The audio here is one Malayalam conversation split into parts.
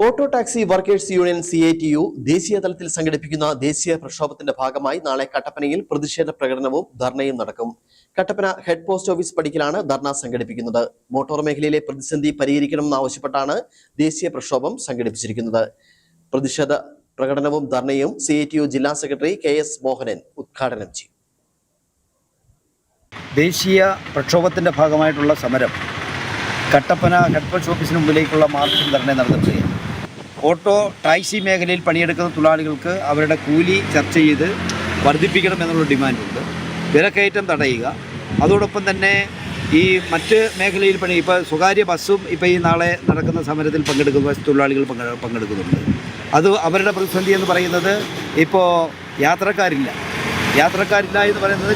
Auto taxi workers union CITU ദേശീയ തലത്തിൽ സംഘടിപ്പിക്കുന്ന ദേശീയ പ്രക്ഷോഭത്തിന്റെ ഭാഗമായി നാളെ കട്ടപ്പനയിൽ പ്രതിഷേധ പ്രകടനവും ധർണയും നടക്കും. കട്ടപ്പന ഹെഡ് പോസ്റ്റ് ഓഫീസ് പടിക്കലാണ് ധർണ സംഘടിപ്പിക്കുന്നത്. മോട്ടോർ മേഖലയിലെ പ്രതിസന്ധി പരിഹരിക്കണമെന്നാവശ്യപ്പെട്ടാണ് ദേശീയ പ്രക്ഷോഭം സംഘടിപ്പിച്ചിരിക്കുന്നത്. പ്രതിഷേധ പ്രകടനവും ധർണയും CITU ജില്ലാ സെക്രട്ടറി KS മോഹനൻ ഉദ്ഘാടനം ചെയ്യും. ദേശീയ പ്രക്ഷോഭത്തിന്റെ ഭാഗമായിട്ടുള്ള സമരം കട്ടപ്പന ഹെഡ് പോസ്റ്റ് ഓഫീസിന് മുമ്പിലേക്കുള്ള മാർച്ചും ധർണയും നടത്തുകയാണ്. ഓട്ടോ ടാക്സി മേഖലയിൽ പണിയെടുക്കുന്ന തൊഴിലാളികൾക്ക് അവരുടെ കൂലി ചർച്ച ചെയ്ത് വർദ്ധിപ്പിക്കണം എന്നുള്ള ഡിമാൻഡുണ്ട്. വിലക്കയറ്റം തടയുക, അതോടൊപ്പം തന്നെ ഈ മറ്റ് മേഖലയിൽ ഇപ്പോൾ സ്വകാര്യ ബസ്സും ഇപ്പോൾ ഈ നാളെ നടക്കുന്ന സമരത്തിൽ ബസ് തൊഴിലാളികൾ പങ്കെടുക്കുന്നുണ്ട്. അത് അവരുടെ പ്രതിസന്ധി എന്ന് പറയുന്നത് ഇപ്പോൾ യാത്രക്കാരില്ല എന്ന് പറയുന്നത്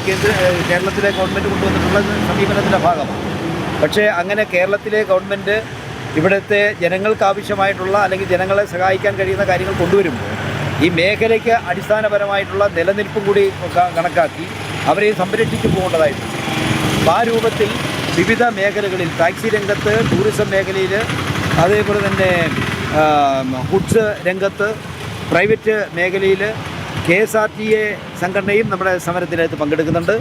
കേരളത്തിലെ ഗവൺമെൻറ് കൊണ്ടുവന്നിട്ടുള്ള സമീപനത്തിൻ്റെ ഭാഗമാണ്. പക്ഷേ അങ്ങനെ കേരളത്തിലെ ഗവൺമെൻറ് ഇവിടുത്തെ ജനങ്ങൾക്ക് ആവശ്യമായിട്ടുള്ള അല്ലെങ്കിൽ ജനങ്ങളെ സഹായിക്കാൻ കഴിയുന്ന കാര്യങ്ങൾ കൊണ്ടുവരുമ്പോൾ ഈ മേഖലയ്ക്ക് അടിസ്ഥാനപരമായിട്ടുള്ള നിലനിൽപ്പും കൂടി കണക്കാക്കി അവരെ സംരക്ഷിച്ചു പോകേണ്ടതായിട്ടുണ്ട്. ആ രൂപത്തിൽ വിവിധ മേഖലകളിൽ ടാക്സി രംഗത്ത്, ടൂറിസം മേഖലയിൽ, അതേപോലെ തന്നെ ഗുഡ്സ് രംഗത്ത്, പ്രൈവറ്റ് മേഖലയിൽ KSRTA സംഘടനയും നമ്മുടെ സമരത്തിനകത്ത് പങ്കെടുക്കുന്നുണ്ട്.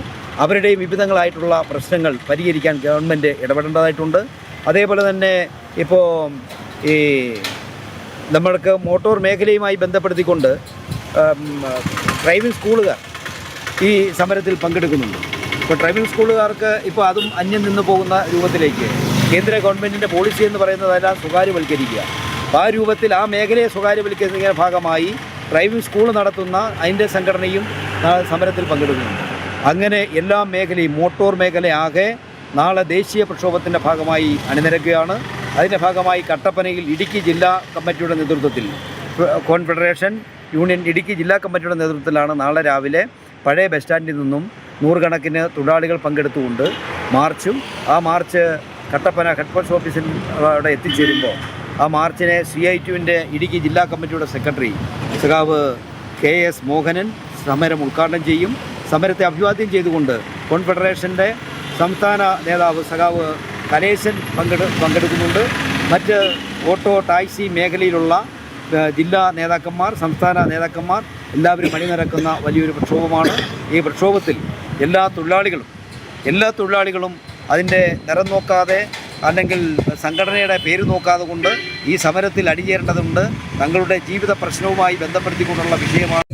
അവരുടെയും വിവിധങ്ങളായിട്ടുള്ള പ്രശ്നങ്ങൾ പരിഹരിക്കാൻ ഗവൺമെൻറ് ഇടപെടേണ്ടതായിട്ടുണ്ട്. അതേപോലെ തന്നെ ഇപ്പോൾ ഈ നമ്മൾക്ക് മോട്ടോർ മേഖലയുമായി ബന്ധപ്പെടുത്തിക്കൊണ്ട് ഡ്രൈവിംഗ് സ്കൂളുകാർ ഈ സമരത്തിൽ പങ്കെടുക്കുന്നുണ്ട്. ഇപ്പോൾ ഡ്രൈവിംഗ് സ്കൂളുകാർക്ക് ഇപ്പോൾ അതും അന്യം നിന്ന് പോകുന്ന രൂപത്തിലേക്ക് കേന്ദ്ര ഗവൺമെൻറ്റിൻ്റെ പോളിസി എന്ന് പറയുന്നതെല്ലാം സ്വകാര്യവൽക്കരിക്കുക. ആ രൂപത്തിൽ ആ മേഖലയെ സ്വകാര്യവൽക്കരിക്കുന്നതിൻ്റെ ഭാഗമായി ഡ്രൈവിംഗ് സ്കൂൾ നടത്തുന്ന അതിൻ്റെ സംഘടനയും സമരത്തിൽ പങ്കെടുക്കുന്നുണ്ട്. അങ്ങനെ എല്ലാ മേഖലയും മോട്ടോർ മേഖലയാകെ നാളെ ദേശീയ പ്രക്ഷോഭത്തിൻ്റെ ഭാഗമായി അണിനിരക്കുകയാണ്. അതിൻ്റെ ഭാഗമായി കട്ടപ്പനയിൽ ഇടുക്കി ജില്ലാ കമ്മിറ്റിയുടെ നേതൃത്വത്തിൽ കോൺഫെഡറേഷൻ യൂണിയൻ ഇടുക്കി ജില്ലാ കമ്മിറ്റിയുടെ നേതൃത്വത്തിലാണ് നാളെ രാവിലെ പഴയ ബസ് സ്റ്റാൻഡിൽ നിന്നും നൂറുകണക്കിന് തൊഴിലാളികൾ പങ്കെടുത്തുകൊണ്ട് മാർച്ചും, ആ മാർച്ച് കട്ടപ്പന ഹെഡ് പോസ്റ്റ് ഓഫീസിൽ അവിടെ എത്തിച്ചേരുമ്പോൾ ആ മാർച്ചിനെ CITUവിൻ്റെ ഇടുക്കി ജില്ലാ കമ്മിറ്റിയുടെ സെക്രട്ടറി സഖാവ് KS മോഹനൻ സമരം ഉദ്ഘാടനം ചെയ്യും. സമരത്തെ അഭിവാദ്യം ചെയ്തുകൊണ്ട് കോൺഫെഡറേഷൻ്റെ സംസ്ഥാന നേതാവ് സഖാവ് കലേശൻ പങ്കെടുക്കുന്നുണ്ട്. മറ്റ് ഓട്ടോ ടാക്സി മേഖലയിലുള്ള ജില്ലാ നേതാക്കന്മാർ, സംസ്ഥാന നേതാക്കന്മാർ എല്ലാവരും അണിനിരക്കുന്ന വലിയൊരു പ്രക്ഷോഭമാണ്. ഈ പ്രക്ഷോഭത്തിൽ എല്ലാ തൊഴിലാളികളും അതിൻ്റെ നിറം നോക്കാതെ അല്ലെങ്കിൽ സംഘടനയുടെ പേര് നോക്കാതെ കൊണ്ട് ഈ സമരത്തിൽ അണിചേരേണ്ടതുണ്ട്. തങ്ങളുടെ ജീവിത പ്രശ്നവുമായി ബന്ധപ്പെടുത്തിക്കൊണ്ടുള്ള വിഷയമാണ്.